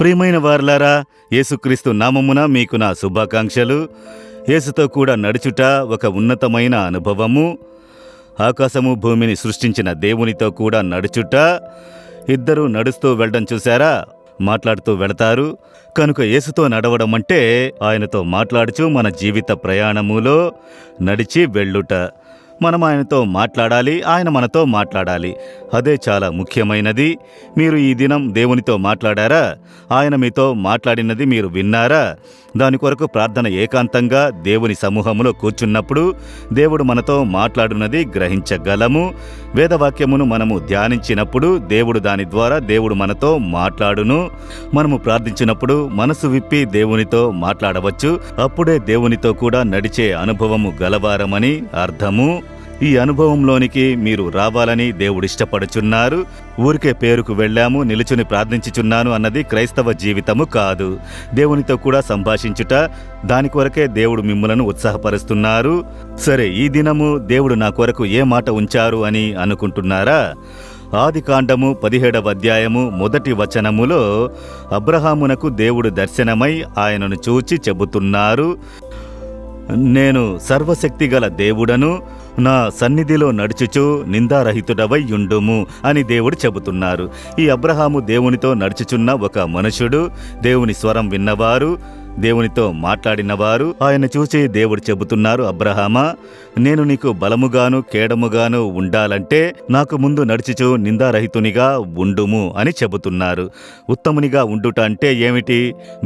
ప్రియమైన వారలారా, యేసుక్రీస్తు నామమున మీకు నా శుభాకాంక్షలు. యేసుతో కూడా నడుచుట ఒక ఉన్నతమైన అనుభవము. ఆకాశము భూమిని సృష్టించిన దేవునితో కూడా నడుచుట. ఇద్దరు నడుస్తూ వెళ్ళడం చూశారా? మాట్లాడుతూ వెళతారు. కనుక యేసుతో నడవడం అంటే ఆయనతో మాట్లాడుచూ మన జీవిత ప్రయాణములో నడిచి వెళ్ళుట. మనం ఆయనతో మాట్లాడాలి, ఆయన మనతో మాట్లాడాలి. అదే చాలా ముఖ్యమైనది. మీరు ఈ దినం దేవునితో మాట్లాడారా? ఆయన మీతో మాట్లాడినది మీరు విన్నారా? దాని కొరకు ప్రార్థన ఏకాంతంగా దేవుని సమూహంలో కూర్చున్నప్పుడు దేవుడు మనతో మాట్లాడున్నది గ్రహించగలము. వేదవాక్యమును మనము ధ్యానించినప్పుడు దాని ద్వారా దేవుడు మనతో మాట్లాడును. మనము ప్రార్థించినప్పుడు మనసు విప్పి దేవునితో మాట్లాడవచ్చు. అప్పుడే దేవునితో కూడా నడిచే అనుభవము గలవారమని అర్థము. ఈ అనుభవంలోనికి మీరు రావాలని దేవుడిష్టపడుచున్నారు. ఊరికే పేరుకు వెళ్ళాము, నిలుచుని ప్రార్థించుచున్నాను అన్నది క్రైస్తవ జీవితము కాదు. దేవునితో కూడా సంభాషించుట, దాని కొరకే దేవుడు మిమ్ములను ఉత్సాహపరుస్తున్నారు. సరే, ఈ దినము దేవుడు నా కొరకు ఏ మాట ఉంచారు అని అనుకుంటున్నారా? ఆదికాండము 17వ అధ్యాయము 1వ వచనములో అబ్రహామునకు దేవుడు దర్శనమై ఆయనను చూచి చెబుతున్నారు, నేను సర్వశక్తిగల దేవుడను, నా సన్నిధిలో నడుచుచు నిందారహితుడవై యుండుము అని దేవుడు చెబుతున్నారు. ఈ అబ్రహాము దేవునితో నడుచుచున్న ఒక మనుషుడు. దేవుని స్వరం విన్నవారు, దేవునితో మాట్లాడినవారు. ఆయన చూసి దేవుడు చెబుతున్నారు, అబ్రహామా, నేను నీకు బలముగాను కేడముగాను ఉండాలంటే నాకు ముందు నడుచుచు నిందారహితునిగా ఉండుము అని చెబుతున్నారు. ఉత్తమునిగా ఉండుట అంటే ఏమిటి?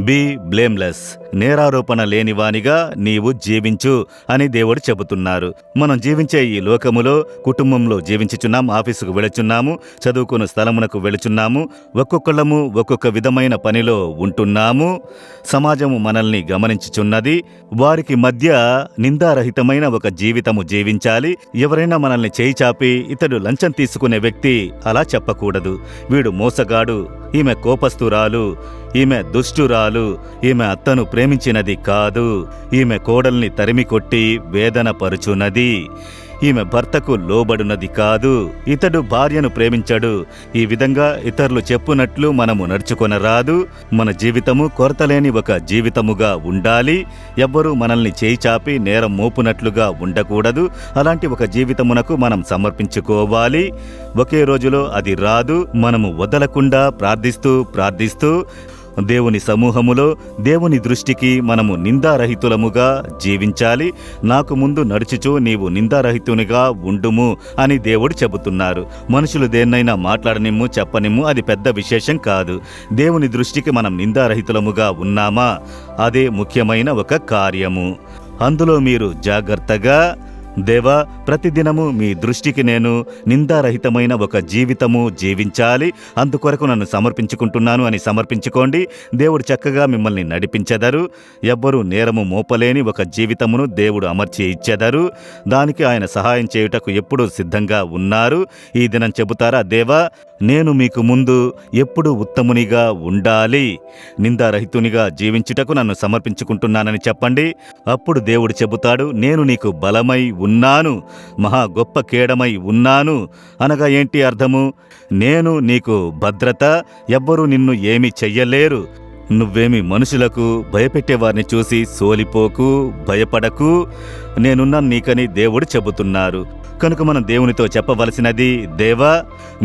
బీ బ్లేమ్లెస్, నేరారోపణ లేనివానిగా నీవు జీవించు అని దేవుడు చెబుతున్నారు. మనం జీవించే ఈ లోకములో కుటుంబంలో జీవించుచున్నాం, ఆఫీసుకు వెళుచున్నాము, చదువుకున్న స్థలమునకు వెళుచున్నాము, ఒక్కొక్కళ్ళము ఒక్కొక్క విధమైన పనిలో ఉంటున్నాము. సమాజము మనల్ని గమనించుచున్నది. వారికి మధ్య నిందారహితమైన ఒక జీవితము జీవించాలి. ఎవరైనా మనల్ని చేయి చాపి ఇతడు లంచం తీసుకునే వ్యక్తి అలా చెప్పకూడదు. వీడు మోసగాడు, ఈమె కోపస్తురాలు, ఈమె దుష్టురాలు, ఈమె అత్తను ప్రేమించినది కాదు, ఈమె కోడల్ని తరిమి కొట్టి వేదన పరుచున్నది, ఈమె భర్తకు లోబడునది కాదు, ఇతడు భార్యను ప్రేమించడు. ఈ విధంగా ఇతరులు చెప్పునట్లు మనము నడుచుకొనరాదు. మన జీవితము కొరతలేని ఒక జీవితముగా ఉండాలి. ఎవ్వరూ మనల్ని చేయి చాపి నేరం మోపునట్లుగా ఉండకూడదు. అలాంటి ఒక జీవితమునకు మనం సమర్పించుకోవాలి. ఒకే రోజులో అది రాదు. మనము వదలకుండా ప్రార్థిస్తూ దేవుని సమూహములో దేవుని దృష్టికి మనము నిందారహితులముగా జీవించాలి. నాకు ముందు నడుచుచు నీవు నిందారహితునిగా ఉండుము అని దేవుడు చెబుతున్నారు. మనుషులు దేన్నైనా మాట్లాడనిమ్ము, చెప్పనిమ్ము, అది పెద్ద విశేషం కాదు. దేవుని దృష్టికి మనం నిందారహితులముగా ఉన్నామా? అదే ముఖ్యమైన ఒక కార్యము. అందులో మీరు జాగ్రత్తగా, దేవా, ప్రతిదినము మీ దృష్టికి నేను నిందారహితమైన ఒక జీవితము జీవించాలి, అందుకొరకు నన్ను సమర్పించుకుంటున్నాను అని సమర్పించుకోండి. దేవుడు చక్కగా మిమ్మల్ని నడిపించెదరు. ఎవ్వరూ నేరము మోపలేని ఒక జీవితమును దేవుడు అమర్చి ఇచ్చెదరు. దానికి ఆయన సహాయం చేయుటకు ఎప్పుడూ సిద్ధంగా ఉన్నారు. ఈ దినం చెబుతారా, దేవా, నేను మీకు ముందు ఎప్పుడు ఉత్తమునిగా ఉండాలి, నిందారహితునిగా జీవించుటకు నన్ను సమర్పించుకుంటున్నానని చెప్పండి. అప్పుడు దేవుడు చెబుతాడు, నేను నీకు బలమై ఉన్నాను, మహా గొప్ప కేడమై ఉన్నాను. అనగా ఏంటి అర్థము? నేను నీకు భద్రత, ఎవ్వరూ నిన్ను ఏమీ చెయ్యలేరు. నువ్వేమి మనుషులకు భయపెట్టేవారిని చూసి సోలిపోకు, భయపడకు, నేనున్నాను నీకని దేవుడు చెబుతున్నారు. కనుక మనం దేవునితో చెప్పవలసినది, దేవా,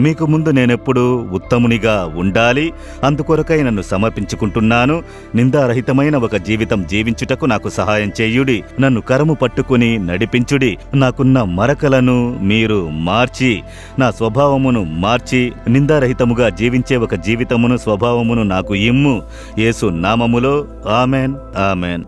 మీకు ముందు నేనెప్పుడు ఉత్తమునిగా ఉండాలి, అందుకొరకై నన్ను సమర్పించుకుంటున్నాను. నిందారహితమైన ఒక జీవితం జీవించుటకు నాకు సహాయం చేయుడి. నన్ను కరము పట్టుకుని నడిపించుడి. నాకున్న మరకలను మీరు మార్చి, నా స్వభావమును మార్చి, నిందారహితముగా జీవించే ఒక జీవితమును, స్వభావమును నాకు ఇమ్ము. యేసు నామములో ఆమెన్, ఆమెన్.